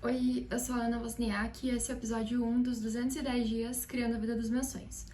Oi, eu sou a Ana Wozniak e esse é o episódio 1 dos 210 dias criando a vida dos meus sonhos.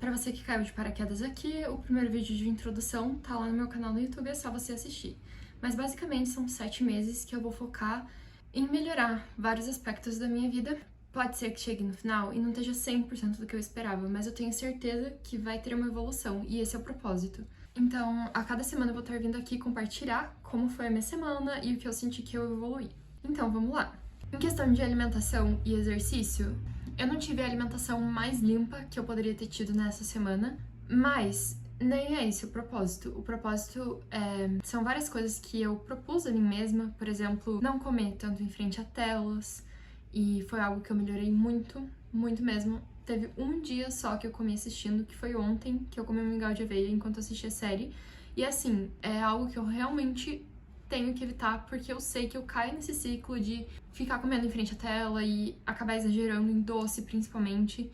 Pra você que caiu de paraquedas aqui, o primeiro vídeo de introdução tá lá no meu canal no YouTube, é só você assistir. Mas basicamente são 7 meses que eu vou focar em melhorar vários aspectos da minha vida. Pode ser que chegue no final e não esteja 100% do que eu esperava, mas eu tenho certeza que vai ter uma evolução e esse é o propósito. Então, a cada semana eu vou estar vindo aqui compartilhar como foi a minha semana e o que eu senti que eu evoluí. Então, vamos lá! Em questão de alimentação e exercício, eu não tive a alimentação mais limpa que eu poderia ter tido nessa semana, mas nem é esse o propósito. O propósito são várias coisas que eu propus a mim mesma, por exemplo, não comer tanto em frente a telas, e foi algo que eu melhorei muito, muito mesmo. Teve um dia só que eu comi assistindo, que foi ontem, que eu comi um mingau de aveia enquanto assistia a série, e assim, é algo que eu realmente tenho que evitar, porque eu sei que eu caio nesse ciclo de ficar comendo em frente à tela e acabar exagerando em doce, principalmente.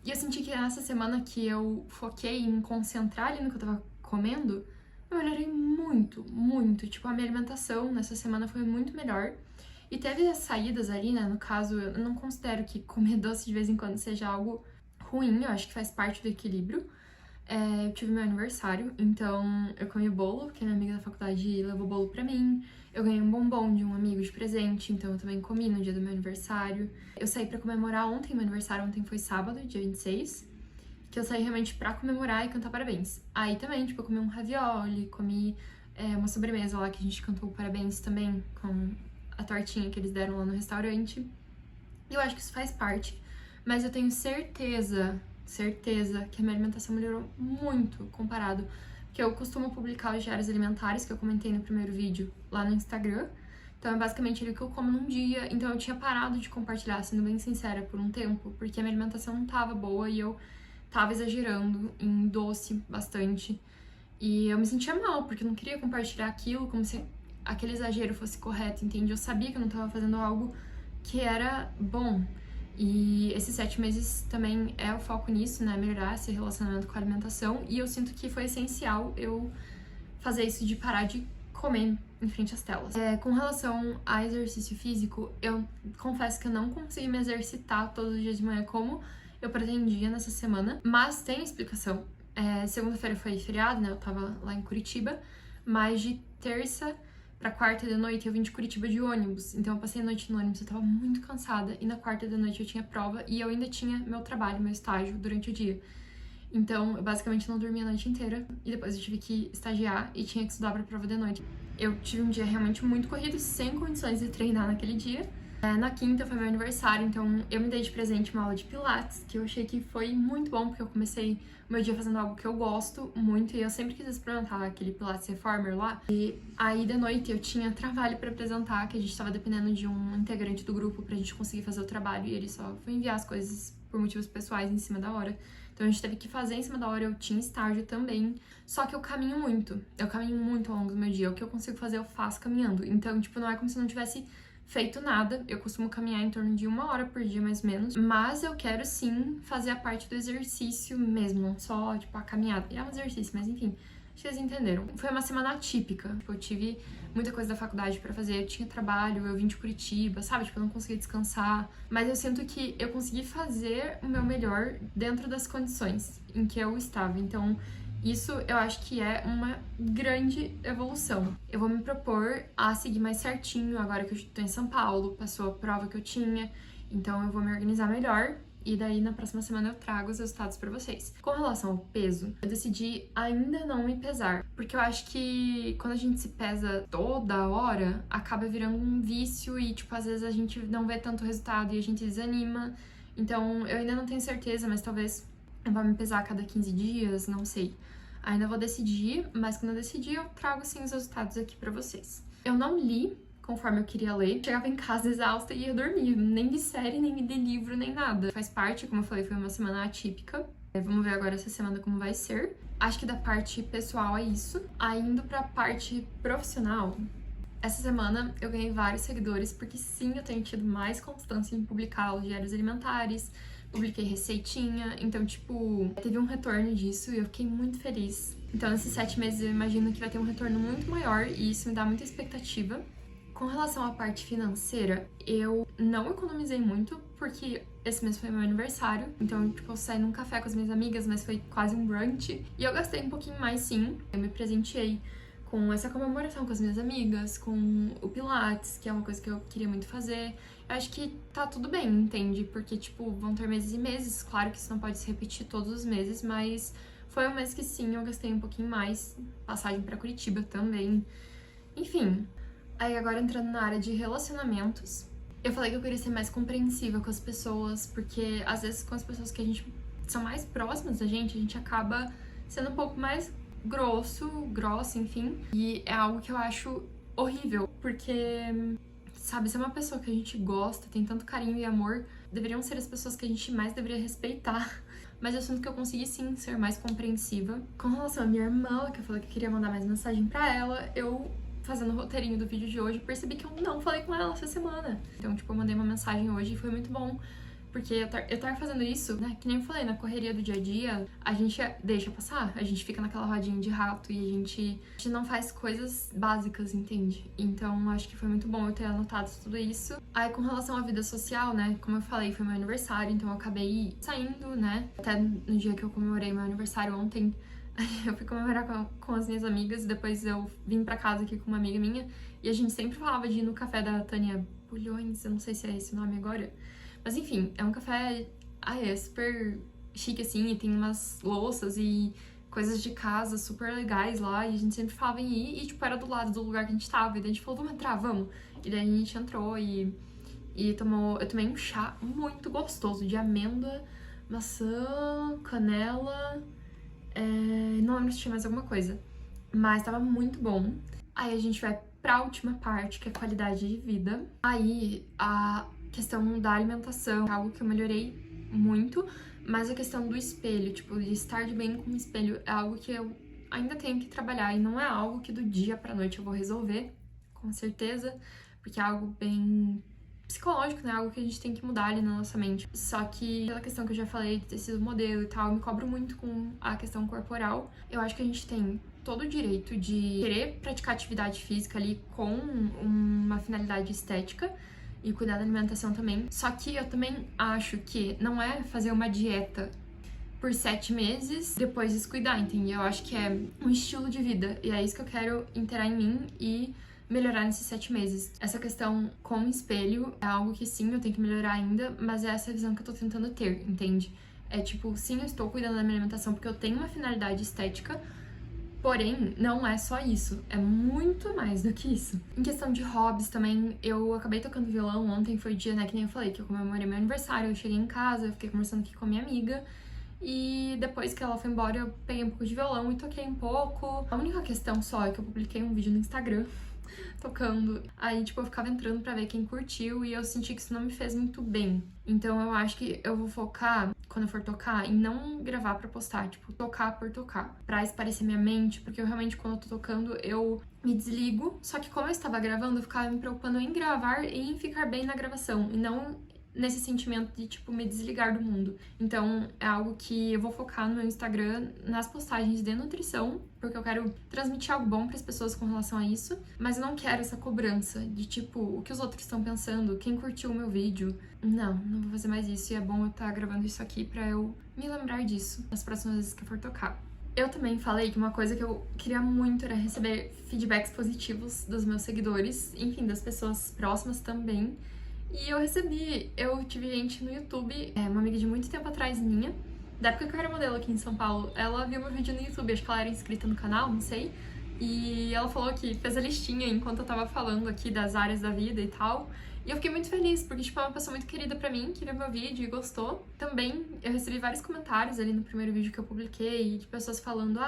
E eu senti que nessa semana que eu foquei em concentrar ali no que eu tava comendo, eu melhorei muito, muito. Tipo, a minha alimentação nessa semana foi muito melhor. E teve as saídas ali, né? No caso, eu não considero que comer doce de vez em quando seja algo ruim, eu acho que faz parte do equilíbrio. Eu tive meu aniversário, então eu comi bolo, que a minha amiga da faculdade levou bolo pra mim. Eu ganhei um bombom de um amigo de presente, então eu também comi no dia do meu aniversário. Eu saí pra comemorar ontem, meu aniversário ontem foi sábado, dia 26, que eu saí realmente pra comemorar e cantar parabéns. Aí também, tipo, eu comi um ravioli, comi uma sobremesa lá que a gente cantou parabéns também, com a tortinha que eles deram lá no restaurante. E eu acho que isso faz parte, mas eu tenho certeza que a minha alimentação melhorou muito comparado, porque eu costumo publicar os diários alimentares que eu comentei no primeiro vídeo lá no Instagram, então é basicamente ali o que eu como num dia, então eu tinha parado de compartilhar, sendo bem sincera, por um tempo, porque a minha alimentação não tava boa e eu tava exagerando em doce bastante, e eu me sentia mal, porque eu não queria compartilhar aquilo como se aquele exagero fosse correto, entende? Eu sabia que eu não tava fazendo algo que era bom. E esses 7 meses também é o foco nisso, né? Melhorar esse relacionamento com a alimentação. E eu sinto que foi essencial eu fazer isso de parar de comer em frente às telas. Com relação a exercício físico, eu confesso que eu não consegui me exercitar todos os dias de manhã como eu pretendia nessa semana, mas tem explicação. Segunda-feira foi feriado, né? Eu tava lá em Curitiba, mas de terça pra quarta de noite eu vim de Curitiba de ônibus, então eu passei a noite no ônibus, eu tava muito cansada, e na quarta de noite eu tinha prova e eu ainda tinha meu trabalho, meu estágio durante o dia. Então, eu basicamente não dormi a noite inteira, e depois eu tive que estagiar e tinha que estudar pra prova de noite. Eu tive um dia realmente muito corrido, sem condições de treinar naquele dia. Na quinta foi meu aniversário, então eu me dei de presente uma aula de pilates, que eu achei que foi muito bom, porque eu comecei o meu dia fazendo algo que eu gosto muito, e eu sempre quis experimentar aquele pilates reformer lá. E aí, de noite, eu tinha trabalho pra apresentar, que a gente tava dependendo de um integrante do grupo pra gente conseguir fazer o trabalho, e ele só foi enviar as coisas por motivos pessoais em cima da hora. Então a gente teve que fazer em cima da hora, eu tinha estágio também. Só que eu caminho muito ao longo do meu dia. O que eu consigo fazer, eu faço caminhando. Então, tipo, não é como se eu não tivesse feito nada. Eu costumo caminhar em torno de 1 hora por dia, mais ou menos. Mas eu quero sim fazer a parte do exercício mesmo, não só, tipo, a caminhada. É um exercício, mas enfim. Acho que vocês entenderam. Foi uma semana atípica. Tipo, eu tive muita coisa da faculdade pra fazer, eu tinha trabalho, eu vim de Curitiba, sabe? Tipo, eu não conseguia descansar. Mas eu sinto que eu consegui fazer o meu melhor dentro das condições em que eu estava. Então, isso eu acho que é uma grande evolução. Eu vou me propor a seguir mais certinho agora que eu estou em São Paulo, passou a prova que eu tinha, então eu vou me organizar melhor. E daí, na próxima semana, eu trago os resultados pra vocês. Com relação ao peso, eu decidi ainda não me pesar. Porque eu acho que quando a gente se pesa toda hora, acaba virando um vício e, tipo, às vezes a gente não vê tanto resultado e a gente desanima. Então, eu ainda não tenho certeza, mas talvez eu vá me pesar a cada 15 dias, não sei. Ainda vou decidir, mas quando eu decidir, eu trago, sim, os resultados aqui pra vocês. Eu não li conforme eu queria ler. Chegava em casa exausta e ia dormir. Nem de série, nem de livro, nem nada. Faz parte, como eu falei, foi uma semana atípica. Vamos ver agora essa semana como vai ser. Acho que da parte pessoal é isso. Aí, indo pra parte profissional, essa semana eu ganhei vários seguidores, porque sim, eu tenho tido mais constância em publicar os diários alimentares, publiquei receitinha, então, tipo, teve um retorno disso e eu fiquei muito feliz. Então, nesses 7 meses eu imagino que vai ter um retorno muito maior e isso me dá muita expectativa. Com relação à parte financeira, eu não economizei muito, porque esse mês foi meu aniversário, então, tipo, eu saí num café com as minhas amigas, mas foi quase um brunch, e eu gastei um pouquinho mais, sim. Eu me presenteei com essa comemoração com as minhas amigas, com o Pilates, que é uma coisa que eu queria muito fazer. Eu acho que tá tudo bem, entende? Porque, tipo, vão ter meses e meses, claro que isso não pode se repetir todos os meses, mas foi um mês que sim, eu gastei um pouquinho mais, passagem pra Curitiba também, enfim. Aí agora entrando na área de relacionamentos, eu falei que eu queria ser mais compreensiva com as pessoas, porque às vezes com as pessoas que a gente são mais próximas da gente, a gente acaba sendo um pouco mais grossa, enfim. E é algo que eu acho horrível, porque, sabe, se é uma pessoa que a gente gosta, tem tanto carinho e amor, deveriam ser as pessoas que a gente mais deveria respeitar. Mas eu sinto que eu consegui sim ser mais compreensiva. Com relação à minha irmã, que eu falei que eu queria mandar mais mensagem pra ela, eu fazendo o roteirinho do vídeo de hoje, percebi que eu não falei com ela essa semana. Então, tipo, eu mandei uma mensagem hoje e foi muito bom. Porque eu tava fazendo isso, né? Que nem eu falei, na correria do dia a dia, a gente deixa passar. A gente fica naquela rodinha de rato e a gente não faz coisas básicas, entende? Então, acho que foi muito bom eu ter anotado tudo isso. Aí, com relação à vida social, né? Como eu falei, foi meu aniversário, então eu acabei saindo, né? Até no dia que eu comemorei meu aniversário ontem, eu fui comemorar com as minhas amigas, depois eu vim pra casa aqui com uma amiga minha, e a gente sempre falava de ir no café da Tânia Bulhões, eu não sei se é esse o nome agora, mas enfim, é um café, é super chique assim, e tem umas louças e coisas de casa super legais lá, e a gente sempre falava em ir, e tipo, era do lado do lugar que a gente tava, e daí a gente falou, vamos entrar, vamos, e daí a gente entrou e eu tomei um chá muito gostoso, de amêndoa, maçã, canela, não lembro se tinha mais alguma coisa, mas tava muito bom. Aí a gente vai pra última parte, que é qualidade de vida. Aí a questão da alimentação, é algo que eu melhorei muito, mas a questão do espelho, tipo, de estar de bem com o espelho, é algo que eu ainda tenho que trabalhar, e não é algo que do dia pra noite eu vou resolver, com certeza, porque é algo bem psicológico, né? Algo que a gente tem que mudar ali na nossa mente. Só que, pela questão que eu já falei de ter sido modelo e tal, eu me cobro muito com a questão corporal. Eu acho que a gente tem todo o direito de querer praticar atividade física ali com uma finalidade estética e cuidar da alimentação também. Só que eu também acho que não é fazer uma dieta por 7 meses, depois descuidar, entende? Eu acho que é um estilo de vida, e é isso que eu quero inteirar em mim e melhorar nesses 7 meses. Essa questão com o espelho é algo que sim, eu tenho que melhorar ainda, mas é essa visão que eu tô tentando ter, entende? É tipo, sim, eu estou cuidando da minha alimentação porque eu tenho uma finalidade estética, porém, não é só isso, é muito mais do que isso. Em questão de hobbies também, eu acabei tocando violão ontem, foi o dia, né, que nem eu falei, que eu comemorei meu aniversário, eu cheguei em casa, eu fiquei conversando aqui com a minha amiga, e depois que ela foi embora, eu peguei um pouco de violão e toquei um pouco. A única questão só é que eu publiquei um vídeo no Instagram tocando. Aí, tipo, eu ficava entrando pra ver quem curtiu e eu senti que isso não me fez muito bem. Então eu acho que eu vou focar, quando eu for tocar, em não gravar pra postar, tipo, tocar por tocar. Pra esparecer minha mente, porque eu realmente, quando eu tô tocando, eu me desligo. Só que como eu estava gravando, eu ficava me preocupando em gravar e em ficar bem na gravação. E não nesse sentimento de, tipo, me desligar do mundo. Então, é algo que eu vou focar no meu Instagram, nas postagens de nutrição, porque eu quero transmitir algo bom para as pessoas com relação a isso, mas eu não quero essa cobrança de, tipo, o que os outros estão pensando, quem curtiu o meu vídeo. Não vou fazer mais isso, e é bom eu estar gravando isso aqui pra eu me lembrar disso nas próximas vezes que eu for tocar. Eu também falei que uma coisa que eu queria muito era receber feedbacks positivos dos meus seguidores, enfim, das pessoas próximas também. E eu tive gente no YouTube, uma amiga de muito tempo atrás minha, da época que eu era modelo aqui em São Paulo, ela viu meu vídeo no YouTube, acho que ela era inscrita no canal, não sei, e ela falou que fez a listinha enquanto eu tava falando aqui das áreas da vida e tal, e eu fiquei muito feliz, porque, tipo, é uma pessoa muito querida pra mim, que viu meu vídeo e gostou. Também, eu recebi vários comentários ali no primeiro vídeo que eu publiquei, de pessoas falando,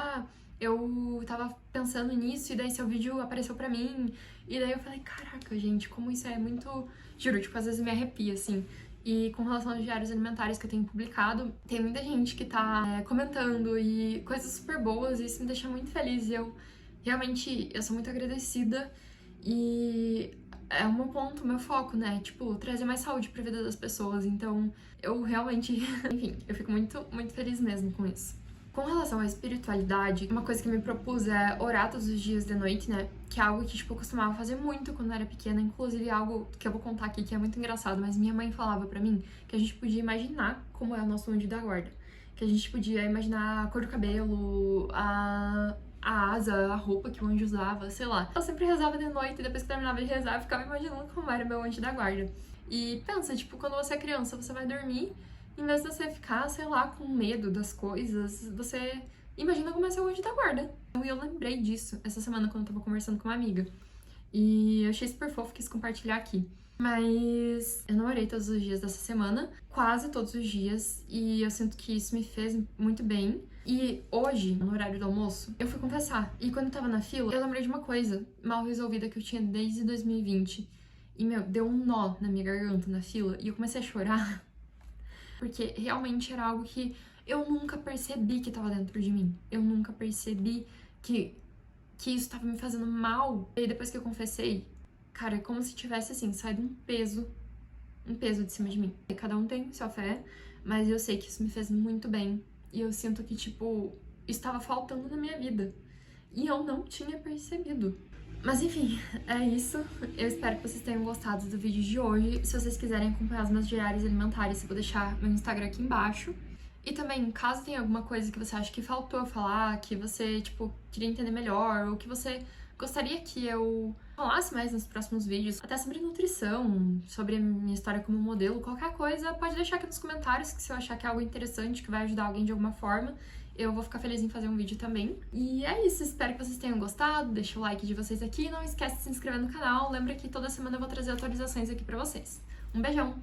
eu tava pensando nisso, e daí seu vídeo apareceu pra mim, e daí eu falei, caraca, gente, como isso é muito... Juro, tipo, às vezes me arrepia, assim. E com relação aos diários alimentares que eu tenho publicado, tem muita gente que tá comentando e coisas super boas, e isso me deixa muito feliz. E eu sou muito agradecida, e é o meu ponto, o meu foco, né? Tipo, trazer mais saúde pra vida das pessoas. Então, eu realmente... Enfim, eu fico muito, muito feliz mesmo com isso. Com relação à espiritualidade, uma coisa que eu me propus é orar todos os dias de noite, né? Que é algo que, tipo, eu costumava fazer muito quando eu era pequena. Inclusive, algo que eu vou contar aqui que é muito engraçado, mas minha mãe falava pra mim que a gente podia imaginar como é o nosso anjo da guarda. Que a gente podia imaginar a cor do cabelo, a asa, a roupa que o anjo usava, sei lá. Eu sempre rezava de noite e depois que terminava de rezar, eu ficava imaginando como era meu anjo da guarda. E pensa, tipo, quando você é criança, você vai dormir, em vez de você ficar, sei lá, com medo das coisas, você imagina como é seu anjo da guarda. E eu lembrei disso essa semana quando eu tava conversando com uma amiga. E eu achei super fofo, quis compartilhar aqui. Mas eu não orei todos os dias dessa semana, quase todos os dias, e eu sinto que isso me fez muito bem. E hoje, no horário do almoço, eu fui confessar. E quando eu tava na fila, eu lembrei de uma coisa mal resolvida que eu tinha desde 2020. E, meu, deu um nó na minha garganta na fila, e eu comecei a chorar. Porque realmente era algo que eu nunca percebi que tava dentro de mim. Eu nunca percebi que isso tava me fazendo mal. E depois que eu confessei, cara, é como se tivesse, assim, saído um peso de cima de mim. E cada um tem sua fé, mas eu sei que isso me fez muito bem. E eu sinto que, tipo, estava faltando na minha vida. E eu não tinha percebido. Mas enfim, é isso. Eu espero que vocês tenham gostado do vídeo de hoje. Se vocês quiserem acompanhar os meus diários alimentares, eu vou deixar meu Instagram aqui embaixo. E também, caso tenha alguma coisa que você acha que faltou eu falar, que você, tipo, queria entender melhor, ou que você gostaria que eu falasse mais nos próximos vídeos, até sobre nutrição, sobre a minha história como modelo, qualquer coisa, pode deixar aqui nos comentários, que se eu achar que é algo interessante, que vai ajudar alguém de alguma forma, eu vou ficar feliz em fazer um vídeo também. E é isso, espero que vocês tenham gostado, deixa o like de vocês aqui, não esquece de se inscrever no canal, lembra que toda semana eu vou trazer atualizações aqui pra vocês. Um beijão!